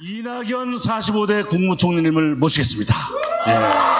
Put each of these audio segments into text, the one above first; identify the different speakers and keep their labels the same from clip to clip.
Speaker 1: 이낙연 45대 국무총리님을 모시겠습니다. 예.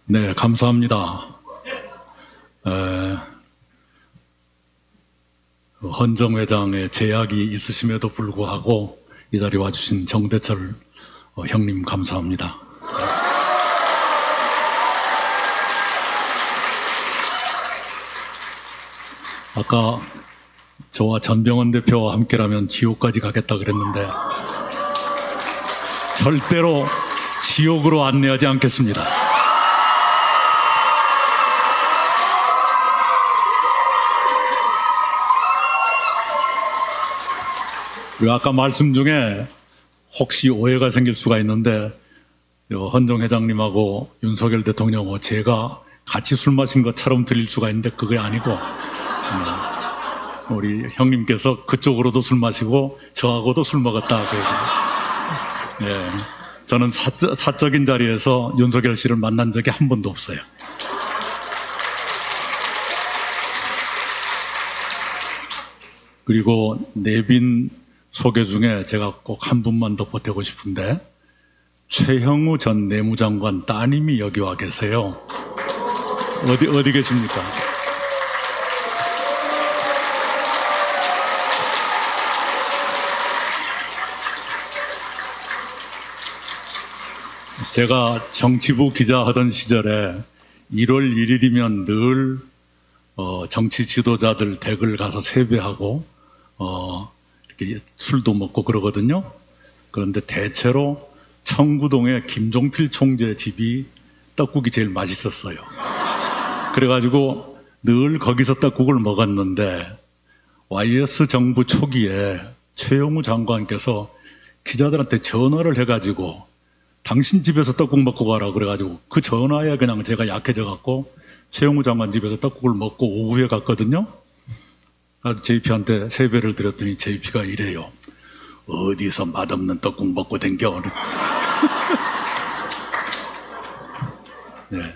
Speaker 1: 네, 감사합니다. 헌정 회장의 제약이 있으심에도 불구하고 이 자리에 와주신 정대철 형님 감사합니다. 아까 저와 전병헌 대표와 함께라면 지옥까지 가겠다 그랬는데 절대로 지옥으로 안내하지 않겠습니다. 아까 말씀 중에 혹시 오해가 생길 수가 있는데 헌정 회장님하고 윤석열 대통령하고 제가 같이 술 마신 것처럼 들릴 수가 있는데 그게 아니고 우리 형님께서 그쪽으로도 술 마시고 저하고도 술 먹었다 그 얘기죠. 예, 저는 사적인 자리에서 윤석열 씨를 만난 적이 한 번도 없어요. 그리고 내빈 소개 중에 제가 꼭 한 분만 더 보태고 싶은데 최형우 전 내무장관 따님이 여기 와 계세요. 어디 계십니까? 제가 정치부 기자 하던 시절에 1월 1일이면 늘 정치 지도자들 댁을 가서 세배하고 이렇게 술도 먹고 그러거든요. 그런데 대체로 청구동의 김종필 총재 집이 떡국이 제일 맛있었어요. 그래가지고 늘 거기서 떡국을 먹었는데 YS 정부 초기에 최영우 장관께서 기자들한테 전화를 해가지고 당신 집에서 떡국 먹고 가라 그래가지고 그 전화에 그냥 제가 약해져갖고 최영우 장관 집에서 떡국을 먹고 오후에 갔거든요. JP한테 세배를 드렸더니 JP가 이래요. 어디서 맛없는 떡국 먹고 댕겨. 네.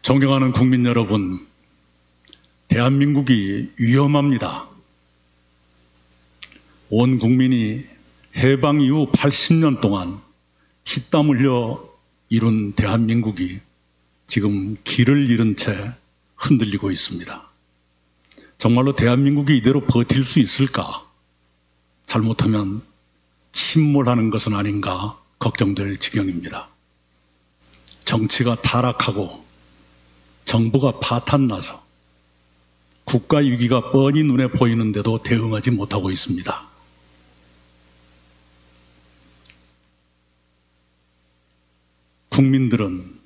Speaker 1: 존경하는 국민 여러분, 대한민국이 위험합니다. 온 국민이 해방 이후 80년 동안 피땀 흘려 이룬 대한민국이 지금 길을 잃은 채 흔들리고 있습니다. 정말로 대한민국이 이대로 버틸 수 있을까? 잘못하면 침몰하는 것은 아닌가 걱정될 지경입니다. 정치가 타락하고 정부가 파탄나서 국가 위기가 뻔히 눈에 보이는데도 대응하지 못하고 있습니다. 국민들은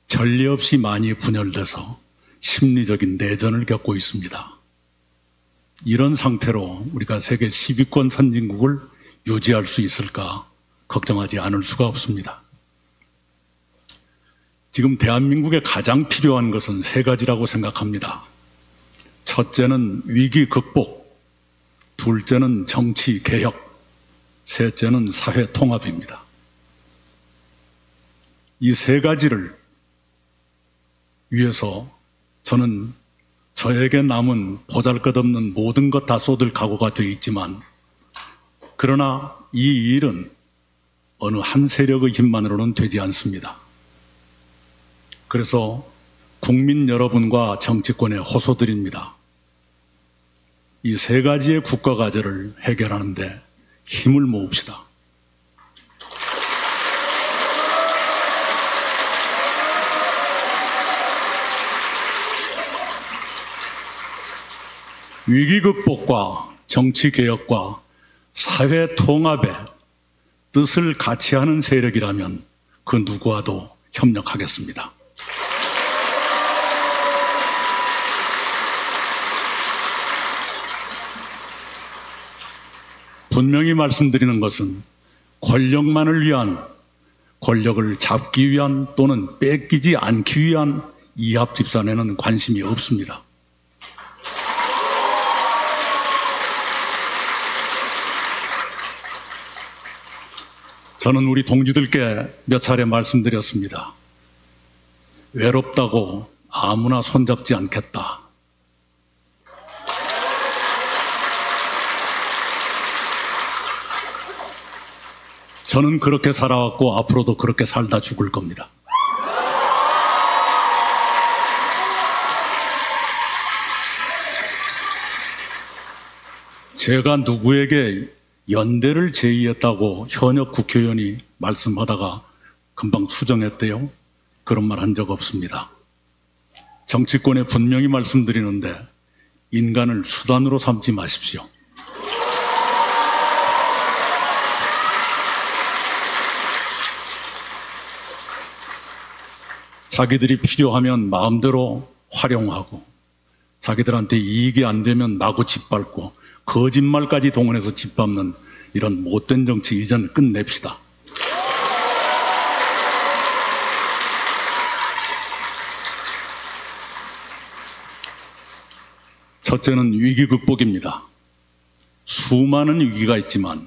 Speaker 1: 전례 없이 많이 분열돼서 심리적인 내전을 겪고 있습니다. 이런 상태로 우리가 세계 10위권 선진국을 유지할 수 있을까 걱정하지 않을 수가 없습니다. 지금 대한민국에 가장 필요한 것은 세 가지라고 생각합니다. 첫째는 위기 극복, 둘째는 정치 개혁, 셋째는 사회 통합입니다. 이 세 가지를 위해서 저는 저에게 남은 보잘것없는 모든 것 다 쏟을 각오가 되어 있지만 그러나 이 일은 어느 한 세력의 힘만으로는 되지 않습니다. 그래서 국민 여러분과 정치권에 호소드립니다. 이 세 가지의 국가 과제를 해결하는 데 힘을 모읍시다. 위기 극복과 정치 개혁과 사회 통합에 뜻을 같이 하는 세력이라면 그 누구와도 협력하겠습니다. 분명히 말씀드리는 것은 권력만을 위한, 권력을 잡기 위한 또는 뺏기지 않기 위한 이합 집산에는 관심이 없습니다. 저는 우리 동지들께 몇 차례 말씀드렸습니다. 외롭다고 아무나 손잡지 않겠다. 저는 그렇게 살아왔고 앞으로도 그렇게 살다 죽을 겁니다. 제가 누구에게 연대를 제의했다고 현역 국회의원이 말씀하다가 금방 수정했대요. 그런 말 한 적 없습니다. 정치권에 분명히 말씀드리는데 인간을 수단으로 삼지 마십시오. 자기들이 필요하면 마음대로 활용하고 자기들한테 이익이 안 되면 마구 짓밟고 거짓말까지 동원해서 짓밟는 이런 못된 정치 이전 끝냅시다. 첫째는 위기 극복입니다. 수많은 위기가 있지만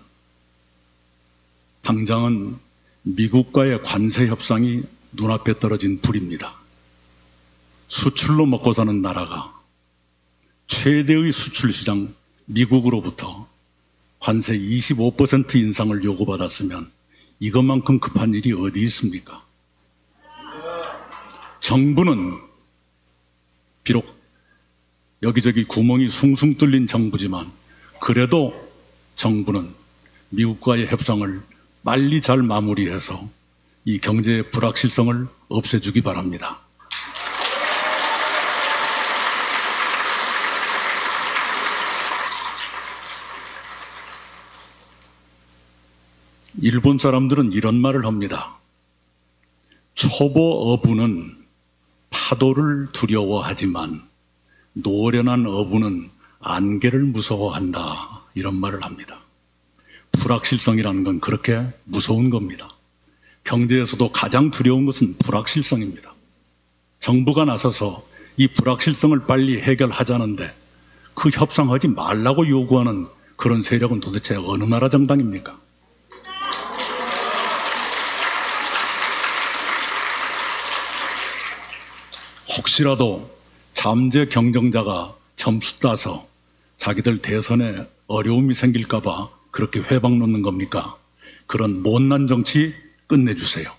Speaker 1: 당장은 미국과의 관세 협상이 눈앞에 떨어진 불입니다. 수출로 먹고 사는 나라가 최대의 수출 시장 미국으로부터 관세 25% 인상을 요구받았으면 이것만큼 급한 일이 어디 있습니까? 정부는 비록 여기저기 구멍이 숭숭 뚫린 정부지만 그래도 정부는 미국과의 협상을 빨리 잘 마무리해서 이 경제의 불확실성을 없애주기 바랍니다. 일본 사람들은 이런 말을 합니다. 초보 어부는 파도를 두려워하지만 노련한 어부는 안개를 무서워한다. 이런 말을 합니다. 불확실성이라는 건 그렇게 무서운 겁니다. 경제에서도 가장 두려운 것은 불확실성입니다. 정부가 나서서 이 불확실성을 빨리 해결하자는데 그 협상하지 말라고 요구하는 그런 세력은 도대체 어느 나라 정당입니까? 혹시라도 잠재 경쟁자가 점수 따서 자기들 대선에 어려움이 생길까 봐 그렇게 회방 놓는 겁니까? 그런 못난 정치 끝내주세요.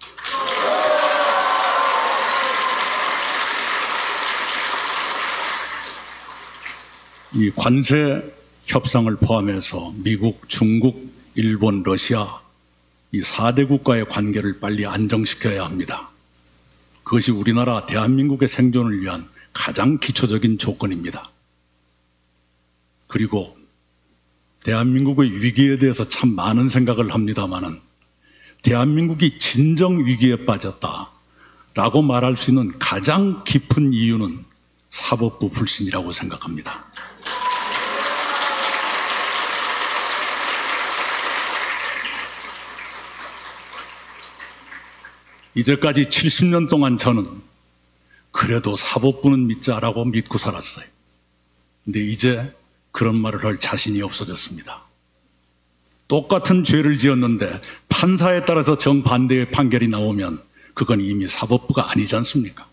Speaker 1: 이 관세 협상을 포함해서 미국, 중국, 일본, 러시아 이 4대 국가의 관계를 빨리 안정시켜야 합니다. 그것이 우리나라 대한민국의 생존을 위한 가장 기초적인 조건입니다. 그리고 대한민국의 위기에 대해서 참 많은 생각을 합니다마는 대한민국이 진정 위기에 빠졌다라고 말할 수 있는 가장 깊은 이유는 사법부 불신이라고 생각합니다. 이제까지 70년 동안 저는 그래도 사법부는 믿자라고 믿고 살았어요. 근데 이제 그런 말을 할 자신이 없어졌습니다. 똑같은 죄를 지었는데 판사에 따라서 정반대의 판결이 나오면 그건 이미 사법부가 아니지 않습니까?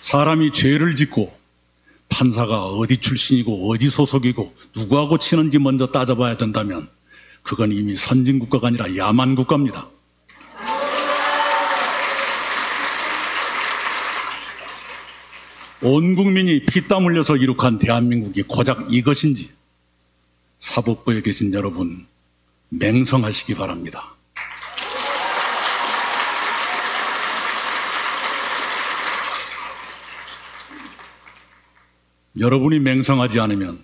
Speaker 1: 사람이 죄를 짓고 판사가 어디 출신이고 어디 소속이고 누구하고 치는지 먼저 따져봐야 된다면 그건 이미 선진국가가 아니라 야만국가입니다. 온 국민이 피땀 흘려서 이룩한 대한민국이 고작 이것인지 사법부에 계신 여러분 맹성하시기 바랍니다. 여러분이 맹성하지 않으면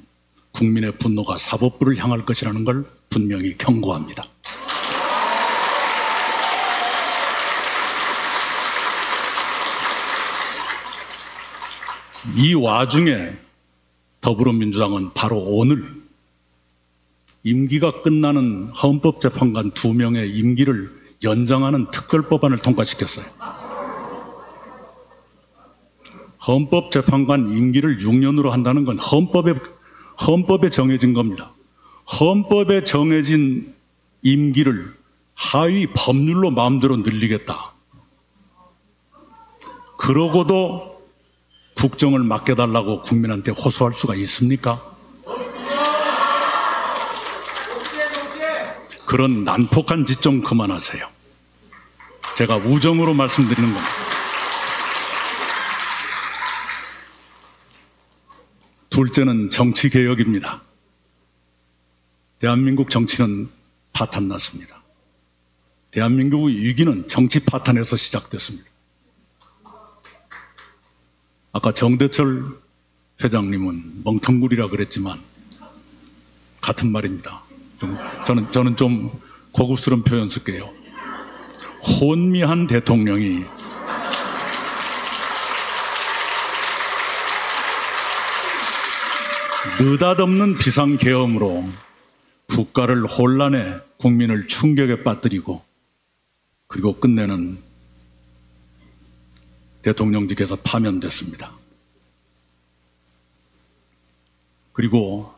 Speaker 1: 국민의 분노가 사법부를 향할 것이라는 걸 분명히 경고합니다. 이 와중에 더불어민주당은 바로 오늘 임기가 끝나는 헌법재판관 2명의 임기를 연장하는 특별법안을 통과시켰어요. 헌법재판관 임기를 6년으로 한다는 건 헌법에 정해진 겁니다. 헌법에 정해진 임기를 하위 법률로 마음대로 늘리겠다. 그러고도 국정을 맡겨달라고 국민한테 호소할 수가 있습니까? 그런 난폭한 짓 좀 그만하세요. 제가 우정으로 말씀드리는 겁니다. 둘째는 정치개혁입니다. 대한민국 정치는 파탄났습니다. 대한민국의 위기는 정치 파탄에서 시작됐습니다. 아까 정대철 회장님은 멍텅구리라 그랬지만 같은 말입니다. 저는 좀 고급스러운 표현 쓸게요. 혼미한 대통령이 느닷없는 비상계엄으로 국가를 혼란에 국민을 충격에 빠뜨리고 그리고 끝내는 대통령직에서 파면됐습니다. 그리고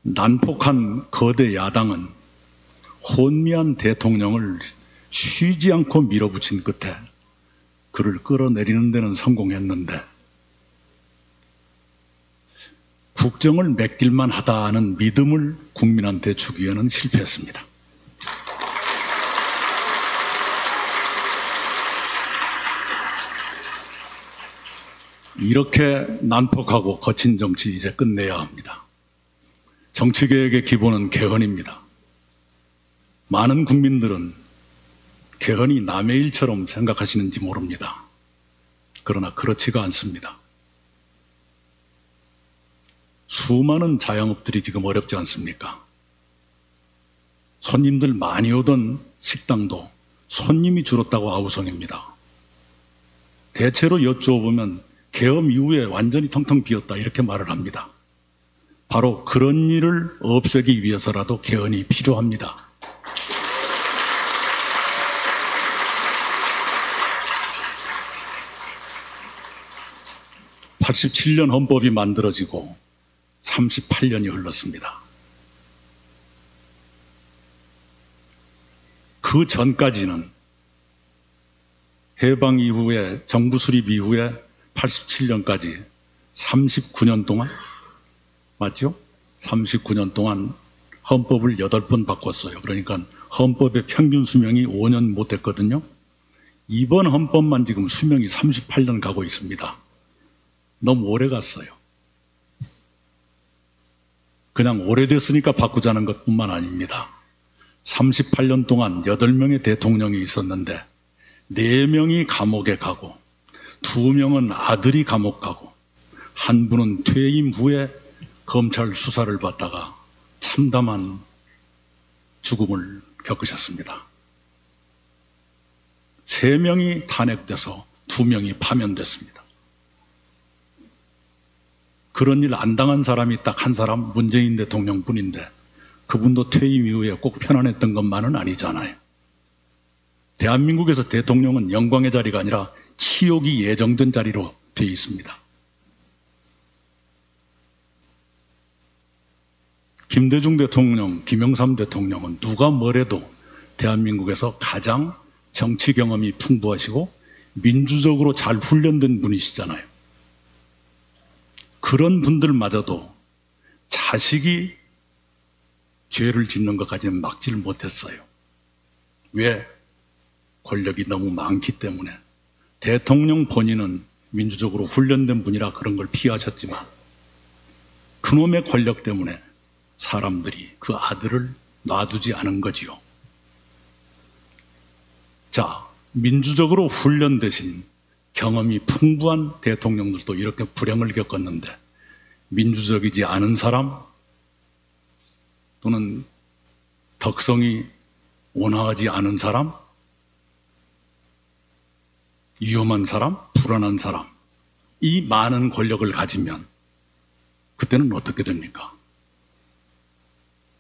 Speaker 1: 난폭한 거대 야당은 혼미한 대통령을 쉬지 않고 밀어붙인 끝에 그를 끌어내리는 데는 성공했는데 국정을 맡길만 하다는 믿음을 국민한테 주기에는 실패했습니다. 이렇게 난폭하고 거친 정치 이제 끝내야 합니다. 정치개혁의 기본은 개헌입니다. 많은 국민들은 개헌이 남의 일처럼 생각하시는지 모릅니다. 그러나 그렇지가 않습니다. 수많은 자영업들이 지금 어렵지 않습니까? 손님들 많이 오던 식당도 손님이 줄었다고 아우성입니다. 대체로 여쭈어보면 계엄 이후에 완전히 텅텅 비었다 이렇게 말을 합니다. 바로 그런 일을 없애기 위해서라도 개헌이 필요합니다. (87년) 헌법이 만들어지고 38년이 흘렀습니다. 그 전까지는 해방 이후에 정부 수립 이후에 87년까지 39년 동안 맞죠? 39년 동안 헌법을 8번 바꿨어요. 그러니까 헌법의 평균 수명이 5년 못 됐거든요. 이번 헌법만 지금 수명이 38년 가고 있습니다. 너무 오래 갔어요. 그냥 오래됐으니까 바꾸자는 것뿐만 아닙니다. 38년 동안 8명의 대통령이 있었는데 4명이 감옥에 가고 2명은 아들이 감옥 가고 한 분은 퇴임 후에 검찰 수사를 받다가 참담한 죽음을 겪으셨습니다. 3명이 탄핵돼서 2명이 파면됐습니다. 그런 일 안 당한 사람이 딱 한 사람, 문재인 대통령뿐인데 그분도 퇴임 이후에 꼭 편안했던 것만은 아니잖아요. 대한민국에서 대통령은 영광의 자리가 아니라 치욕이 예정된 자리로 되어 있습니다. 김대중 대통령, 김영삼 대통령은 누가 뭐래도 대한민국에서 가장 정치 경험이 풍부하시고 민주적으로 잘 훈련된 분이시잖아요. 그런 분들마저도 자식이 죄를 짓는 것까지는 막지를 못했어요. 왜? 권력이 너무 많기 때문에. 대통령 본인은 민주적으로 훈련된 분이라 그런 걸 피하셨지만 그놈의 권력 때문에 사람들이 그 아들을 놔두지 않은 거지요. 자, 민주적으로 훈련되신 경험이 풍부한 대통령들도 이렇게 불행을 겪었는데 민주적이지 않은 사람, 또는 덕성이 온화하지 않은 사람, 위험한 사람, 불안한 사람, 이 많은 권력을 가지면 그때는 어떻게 됩니까?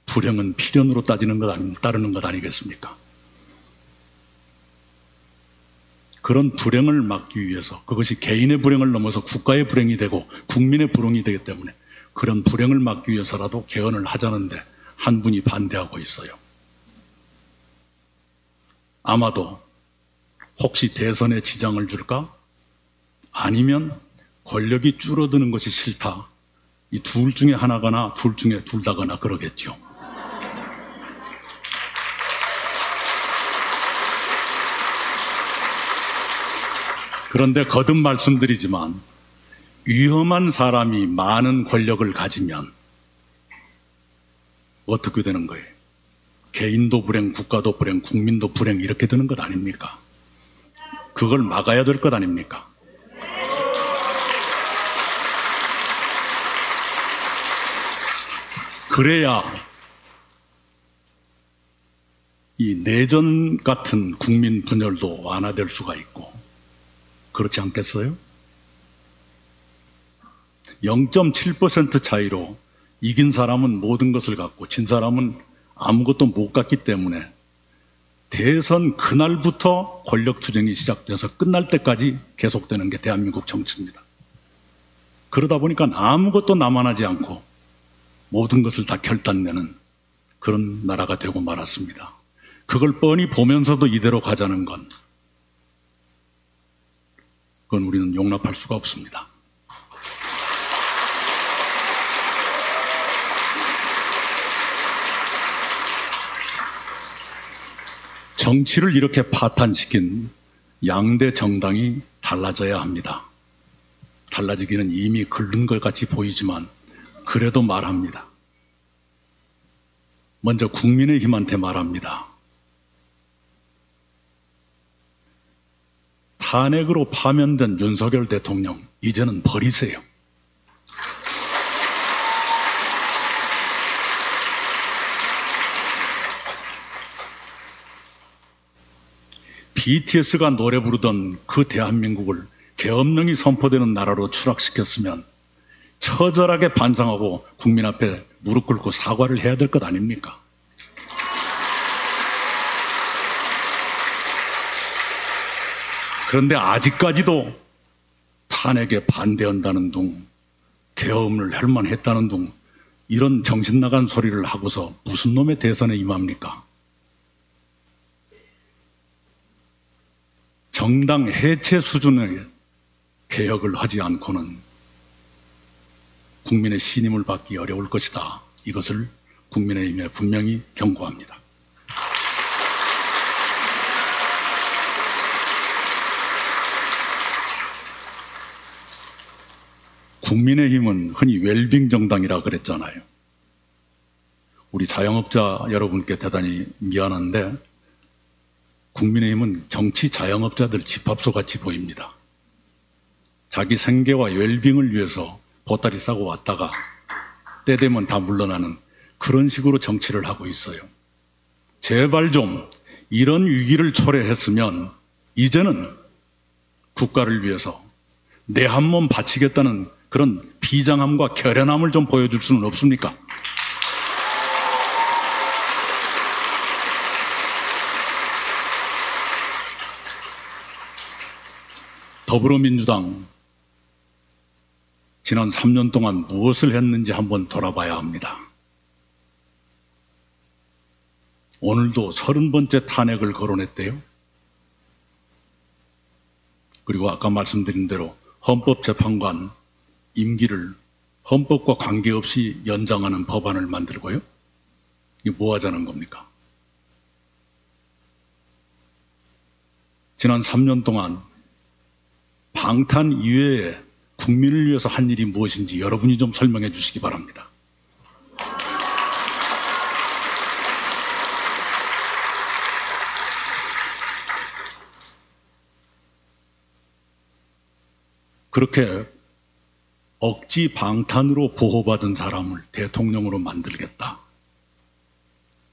Speaker 1: 불행은 필연으로 따르는 것 아니겠습니까? 그런 불행을 막기 위해서, 그것이 개인의 불행을 넘어서 국가의 불행이 되고 국민의 불행이 되기 때문에 그런 불행을 막기 위해서라도 개헌을 하자는데 한 분이 반대하고 있어요. 아마도 혹시 대선에 지장을 줄까? 아니면 권력이 줄어드는 것이 싫다. 이 둘 중에 하나거나 둘 중에 둘 다거나 그러겠죠. 그런데 거듭 말씀드리지만 위험한 사람이 많은 권력을 가지면 어떻게 되는 거예요? 개인도 불행, 국가도 불행, 국민도 불행 이렇게 되는 것 아닙니까? 그걸 막아야 될 것 아닙니까? 그래야 이 내전 같은 국민 분열도 완화될 수가 있고, 그렇지 않겠어요? 0.7% 차이로 이긴 사람은 모든 것을 갖고 진 사람은 아무것도 못 갖기 때문에 대선 그날부터 권력투쟁이 시작돼서 끝날 때까지 계속되는 게 대한민국 정치입니다. 그러다 보니까 아무것도 남아나지 않고 모든 것을 다 결단내는 그런 나라가 되고 말았습니다. 그걸 뻔히 보면서도 이대로 가자는 건, 그건 우리는 용납할 수가 없습니다. 정치를 이렇게 파탄시킨 양대 정당이 달라져야 합니다. 달라지기는 이미 글른 것 같이 보이지만 그래도 말합니다. 먼저 국민의힘한테 말합니다. 탄핵으로 파면된 윤석열 대통령 이제는 버리세요. BTS가 노래 부르던 그 대한민국을 계엄령이 선포되는 나라로 추락시켰으면 처절하게 반성하고 국민 앞에 무릎 꿇고 사과를 해야 될 것 아닙니까? 그런데 아직까지도 탄핵에 반대한다는 둥, 계엄을 할 만했다는 둥, 이런 정신나간 소리를 하고서 무슨 놈의 대선에 임합니까? 정당 해체 수준의 개혁을 하지 않고는 국민의 신임을 받기 어려울 것이다. 이것을 국민의힘에 분명히 경고합니다. 국민의힘은 흔히 웰빙 정당이라 그랬잖아요. 우리 자영업자 여러분께 대단히 미안한데 국민의힘은 정치 자영업자들 집합소 같이 보입니다. 자기 생계와 웰빙을 위해서 보따리 싸고 왔다가 때 되면 다 물러나는 그런 식으로 정치를 하고 있어요. 제발 좀 이런 위기를 초래했으면 이제는 국가를 위해서 내 한 몸 바치겠다는 그런 비장함과 결연함을 좀 보여줄 수는 없습니까? 더불어민주당 지난 3년 동안 무엇을 했는지 한번 돌아봐야 합니다. 오늘도 30번째 탄핵을 거론했대요. 그리고 아까 말씀드린 대로 헌법재판관 임기를 헌법과 관계없이 연장하는 법안을 만들고요. 이게 뭐 하자는 겁니까? 지난 3년 동안 방탄 이외에 국민을 위해서 한 일이 무엇인지 여러분이 좀 설명해 주시기 바랍니다. 그렇게 억지 방탄으로 보호받은 사람을 대통령으로 만들겠다.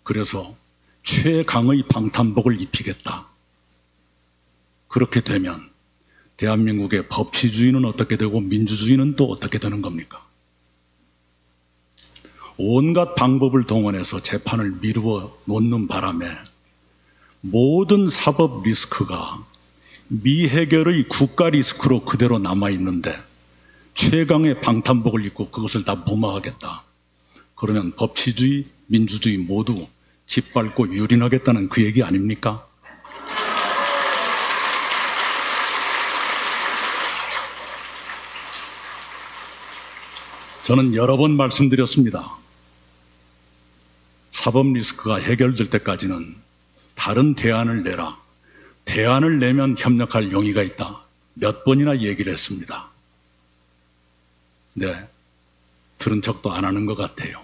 Speaker 1: 그래서 최강의 방탄복을 입히겠다. 그렇게 되면 대한민국의 법치주의는 어떻게 되고 민주주의는 또 어떻게 되는 겁니까? 온갖 방법을 동원해서 재판을 미루어 놓는 바람에 모든 사법 리스크가 미해결의 국가 리스크로 그대로 남아있는데 최강의 방탄복을 입고 그것을 다 무마하겠다. 그러면 법치주의, 민주주의 모두 짓밟고 유린하겠다는 그 얘기 아닙니까? 저는 여러 번 말씀드렸습니다. 사법 리스크가 해결될 때까지는 다른 대안을 내라. 대안을 내면 협력할 용의가 있다. 몇 번이나 얘기를 했습니다. 네, 들은 척도 안 하는 것 같아요.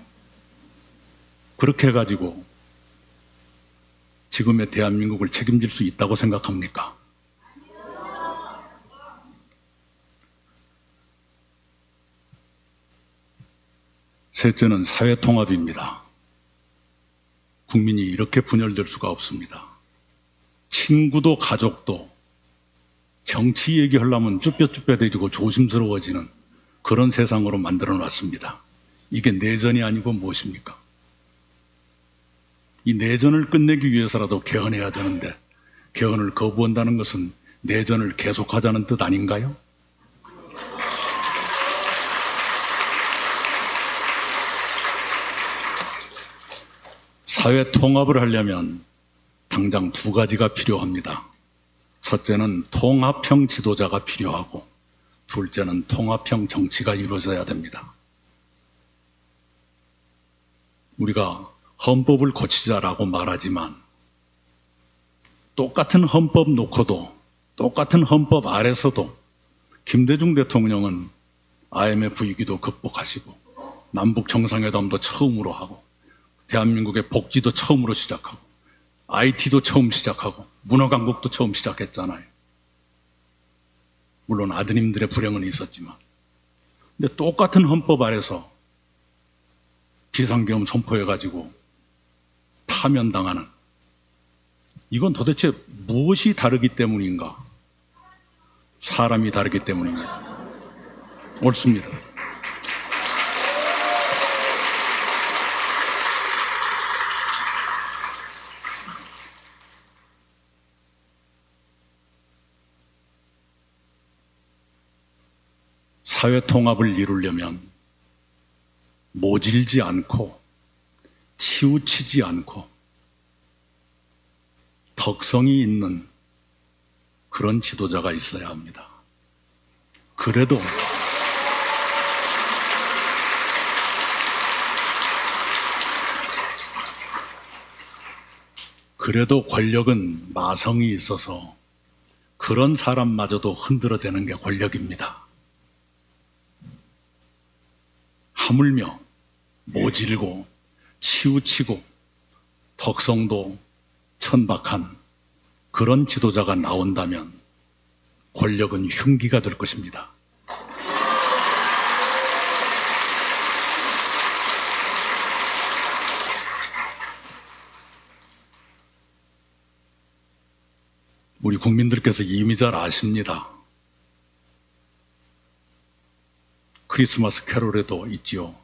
Speaker 1: 그렇게 해가지고 지금의 대한민국을 책임질 수 있다고 생각합니까? 셋째는 사회통합입니다. 국민이 이렇게 분열될 수가 없습니다. 친구도 가족도 정치 얘기하려면 쭈뼛쭈뼛해지고 조심스러워지는 그런 세상으로 만들어 놨습니다. 이게 내전이 아니고 무엇입니까? 이 내전을 끝내기 위해서라도 개헌해야 되는데 개헌을 거부한다는 것은 내전을 계속하자는 뜻 아닌가요? 사회 통합을 하려면 당장 두 가지가 필요합니다. 첫째는 통합형 지도자가 필요하고 둘째는 통합형 정치가 이루어져야 됩니다. 우리가 헌법을 고치자라고 말하지만 똑같은 헌법 놓고도 똑같은 헌법 아래서도 김대중 대통령은 IMF 위기도 극복하시고 남북 정상회담도 처음으로 하고 대한민국의 복지도 처음으로 시작하고 IT도 처음 시작하고 문화강국도 처음 시작했잖아요. 물론 아드님들의 불행은 있었지만 근데 똑같은 헌법 아래서 비상계엄 선포해가지고 파면당하는 이건 도대체 무엇이 다르기 때문인가? 사람이 다르기 때문입니다. 옳습니다. 사회 통합을 이루려면 모질지 않고 치우치지 않고 덕성이 있는 그런 지도자가 있어야 합니다. 그래도 권력은 마성이 있어서 그런 사람마저도 흔들어대는 게 권력입니다. 하물며 모질고 치우치고 덕성도 천박한 그런 지도자가 나온다면 권력은 흉기가 될 것입니다. 우리 국민들께서 이미 잘 아십니다. 크리스마스 캐롤에도 있지요.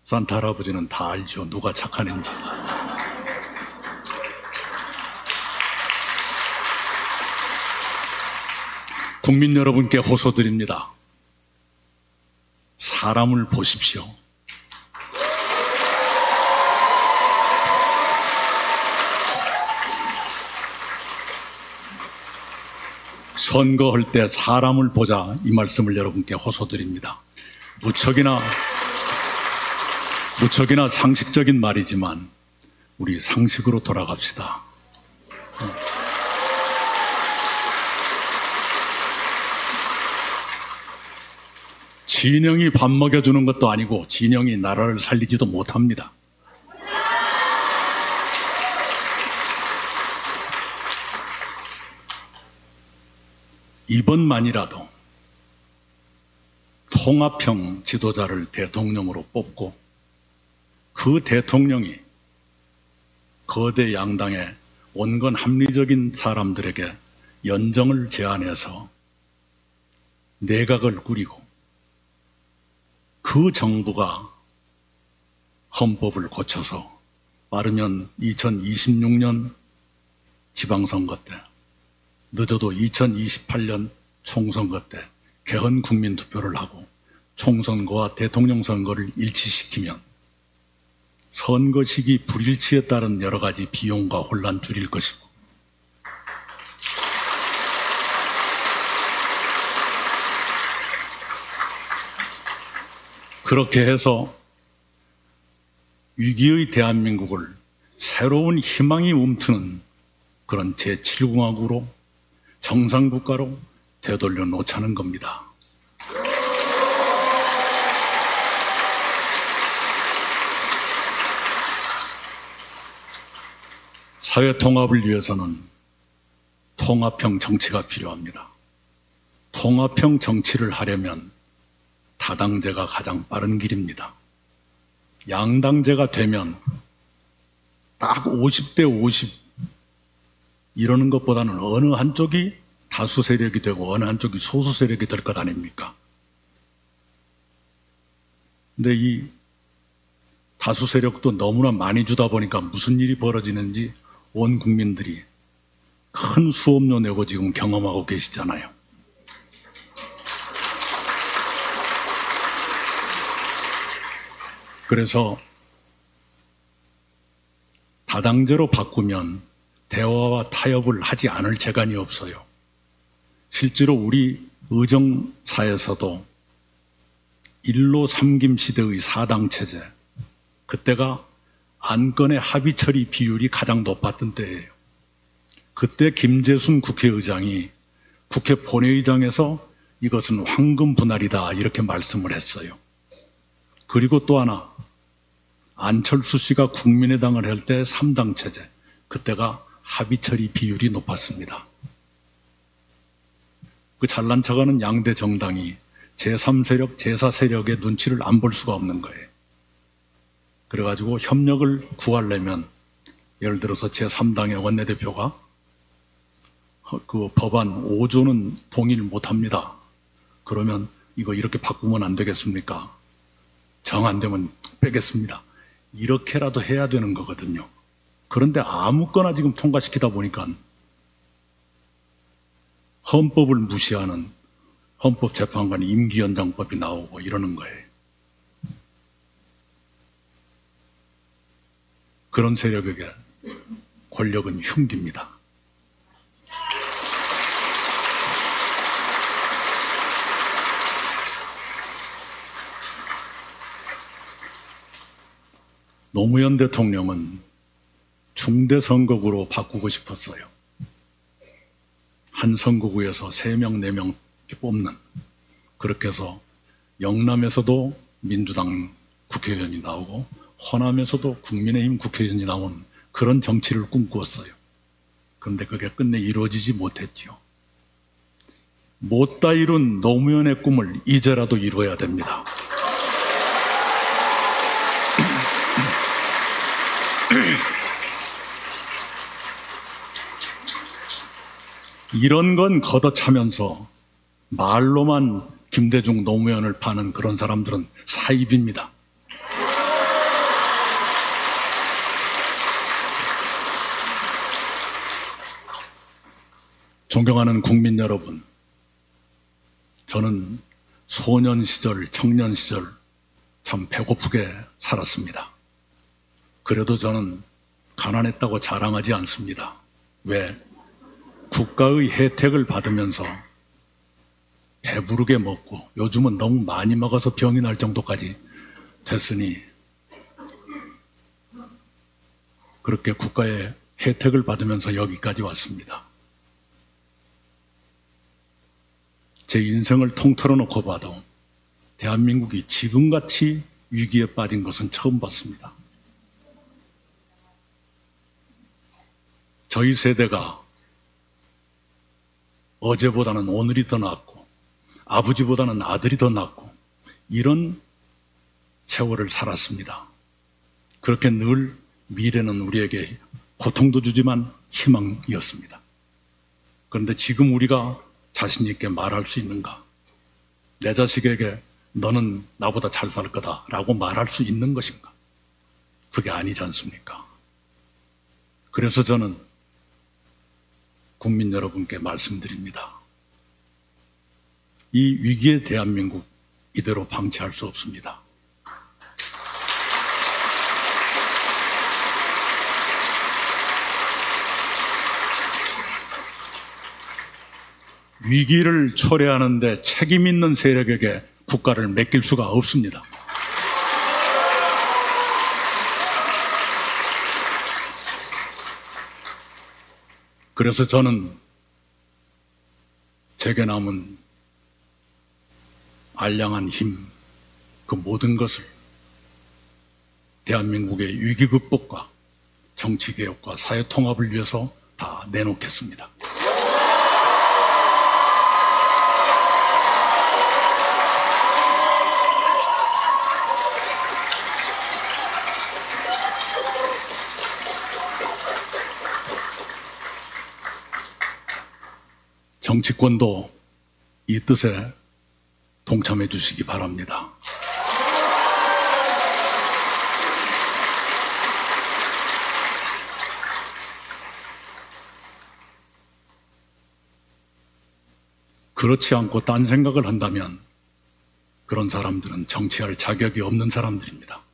Speaker 1: 산타 할아버지는 다 알죠. 누가 착한 애인지. 국민 여러분께 호소드립니다. 사람을 보십시오. 선거할 때 사람을 보자, 이 말씀을 여러분께 호소드립니다. 무척이나 상식적인 말이지만 우리 상식으로 돌아갑시다. 진영이 밥 먹여주는 것도 아니고 진영이 나라를 살리지도 못합니다. 이번만이라도 통합형 지도자를 대통령으로 뽑고 그 대통령이 거대 양당의 온건 합리적인 사람들에게 연정을 제안해서 내각을 꾸리고 그 정부가 헌법을 고쳐서 빠르면 2026년 지방선거 때, 늦어도 2028년 총선거 때 개헌 국민투표를 하고 총선거와 대통령 선거를 일치시키면 선거 시기 불일치에 따른 여러 가지 비용과 혼란 줄일 것이고, 그렇게 해서 위기의 대한민국을 새로운 희망이 움트는 그런 제7공화국으로 정상국가로 되돌려 놓자는 겁니다. 사회 통합을 위해서는 통합형 정치가 필요합니다. 통합형 정치를 하려면 다당제가 가장 빠른 길입니다. 양당제가 되면 딱 50대 50 이러는 것보다는 어느 한쪽이 다수 세력이 되고 어느 한쪽이 소수 세력이 될 것 아닙니까? 근데 이 다수 세력도 너무나 많이 주다 보니까 무슨 일이 벌어지는지 온 국민들이 큰 수업료 내고 지금 경험하고 계시잖아요. 그래서 다당제로 바꾸면 대화와 타협을 하지 않을 재간이 없어요. 실제로 우리 의정사에서도 일로 삼김 시대의 사당 체제, 그때가 안건의 합의 처리 비율이 가장 높았던 때예요. 그때 김재순 국회의장이 국회 본회의장에서 이것은 황금 분할이다 이렇게 말씀을 했어요. 그리고 또 하나, 안철수 씨가 국민의당을 할 때 3당 체제, 그때가 합의 처리 비율이 높았습니다. 그 잘난 척하는 양대 정당이 제3세력, 제4세력의 눈치를 안 볼 수가 없는 거예요. 그래가지고 협력을 구하려면 예를 들어서 제3당의 원내대표가 그 법안 5조는 동의를 못합니다. 그러면 이거 이렇게 바꾸면 안 되겠습니까? 정 안 되면 빼겠습니다. 이렇게라도 해야 되는 거거든요. 그런데 아무거나 지금 통과시키다 보니까 헌법을 무시하는 헌법재판관 임기연장법이 나오고 이러는 거예요. 그런 세력에게 권력은 흉기입니다. 노무현 대통령은 중대선거구로 바꾸고 싶었어요. 한 선거구에서 3명, 4명 뽑는, 그렇게 해서 영남에서도 민주당 국회의원이 나오고 호남에서도 국민의힘 국회의원이 나오는 그런 정치를 꿈꾸었어요. 그런데 그게 끝내 이루어지지 못했지요. 못다 이룬 노무현의 꿈을 이제라도 이루어야 됩니다. 이런 건 걷어차면서 말로만 김대중 노무현을 파는 그런 사람들은 사입입니다. 존경하는 국민 여러분, 저는 소년 시절, 청년 시절 참 배고프게 살았습니다. 그래도 저는 가난했다고 자랑하지 않습니다. 왜? 국가의 혜택을 받으면서 배부르게 먹고, 요즘은 너무 많이 먹어서 병이 날 정도까지 됐으니 그렇게 국가의 혜택을 받으면서 여기까지 왔습니다. 제 인생을 통틀어 놓고 봐도 대한민국이 지금같이 위기에 빠진 것은 처음 봤습니다. 저희 세대가 어제보다는 오늘이 더 낫고 아버지보다는 아들이 더 낫고 이런 세월을 살았습니다. 그렇게 늘 미래는 우리에게 고통도 주지만 희망이었습니다. 그런데 지금 우리가 자신 있게 말할 수 있는가? 내 자식에게 너는 나보다 잘 살 거다라고 말할 수 있는 것인가? 그게 아니지 않습니까? 그래서 저는 국민 여러분께 말씀드립니다. 이 위기의 대한민국 이대로 방치할 수 없습니다. 위기를 초래하는 데 책임 있는 세력에게 국가를 맡길 수가 없습니다. 그래서 저는 제게 남은 알량한 힘, 그 모든 것을 대한민국의 위기 극복과 정치개혁과 사회통합을 위해서 다 내놓겠습니다. 정치권도 이 뜻에 동참해 주시기 바랍니다. 그렇지 않고 딴 생각을 한다면 그런 사람들은 정치할 자격이 없는 사람들입니다.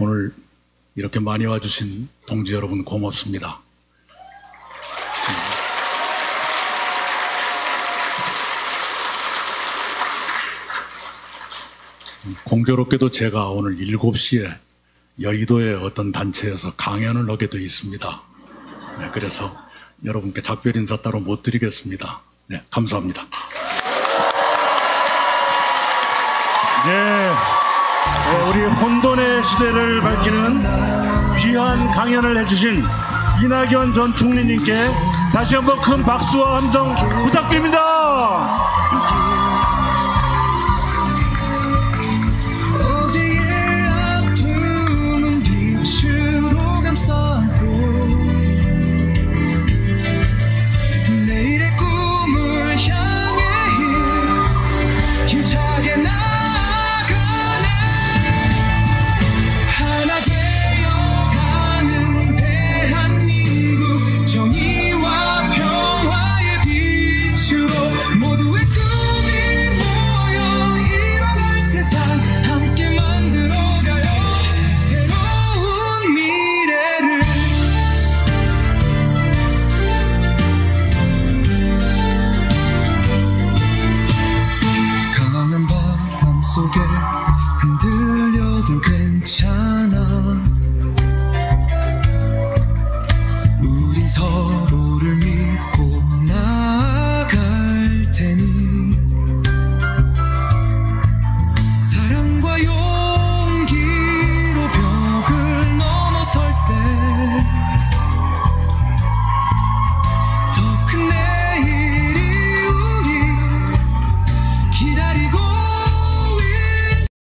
Speaker 1: 오늘 이렇게 많이 와주신 동지 여러분 고맙습니다. 공교롭게도 제가 오늘 7시에 여의도의 어떤 단체에서 강연을 하게 되어 있습니다. 네, 그래서 여러분께 작별 인사 따로 못 드리겠습니다. 네, 감사합니다.
Speaker 2: 네. 우리 혼돈의 시대를 밝히는 귀한 강연을 해주신 이낙연 전 총리님께 다시 한번 큰 박수와 함성 부탁드립니다.